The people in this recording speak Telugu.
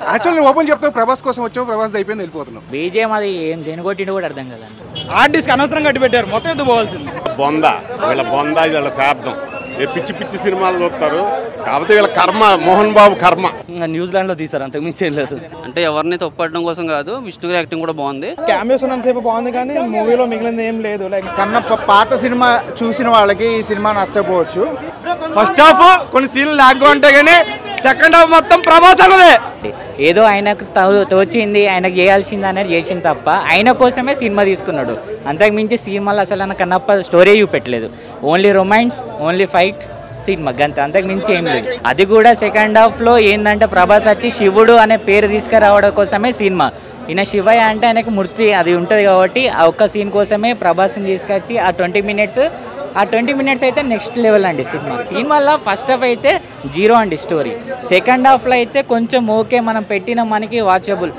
యాక్చువల్లీ ఓపెన్ చెప్తాను, ప్రభాస్ కోసం వచ్చాము, ప్రభాస్ అయిపోయింది, వెళ్ళిపోతున్నాం. బీజేఎం అది ఏం దేని కొట్టిండో కూడా అర్థం కదండి. ఆర్టిస్ట్ అనవసరం కట్టి పెట్టారు, మొత్తం ఎత్తు పోవాల్సింది. వీళ్ళ వీళ్ళ శాబ్దం పిచ్చి పిచ్చి సినిమాలు చూస్తారు. కాకపోతే వీళ్ళ కర్మ, మోహన్ బాబు కర్మ. న్యూజిలాండ్ లో తీసారు, అంతకు మించి లేదు. అంటే ఎవరిని తప్పడం కోసం కాదు, విష్ణు గారి యాక్టింగ్ కూడా బాగుంది. క్యామియోస్ ఉన్నంతసేపు బాగుంది, కానీ మూవీలో మిగిలింది ఏం లేదు. లైక్ కన్నప్ప పాత సినిమా చూసిన వాళ్ళకి ఈ సినిమా నచ్చకపోవచ్చు. ఫస్ట్ హాఫ్ కొన్ని సీన్లు లాగ్గా ఉంటాయి, కానీ సెకండ్ హాఫ్ మొత్తం ప్రభాస్ అన్నదే. ఏదో ఆయనకు తోచింది, ఆయనకు చేయాల్సింది అనేది చేసింది తప్ప ఆయన కోసమే సినిమా తీసుకున్నాడు. అంతకు మించి సినిమాలో అసలు ఆయన కన్నప్ప స్టోరీ చూపెట్టలేదు. ఓన్లీ రొమాన్స్, ఓన్లీ ఫైట్ సినిమా గంత, అంతకు మించి ఏం లేదు. అది కూడా సెకండ్ హాఫ్లో ఏంటంటే ప్రభాస్ వచ్చి శివుడు అనే పేరు తీసుకురావడం కోసమే సినిమా. ఈయన శివయ్య అంటే ఆయనకు మూర్తి అది ఉంటుంది కాబట్టి ఆ ఒక్క సీన్ కోసమే ప్రభాస్ని తీసుకొచ్చి ఆ 20 మినిట్స్ అయితే నెక్స్ట్ లెవెల్ అండి సినిమాలో. ఫస్ట్ హాఫ్ అయితే జీరో అండి స్టోరీ. సెకండ్ హాఫ్లో అయితే కొంచెం ఓకే, మనం పెట్టిన మనకి వాచబుల్.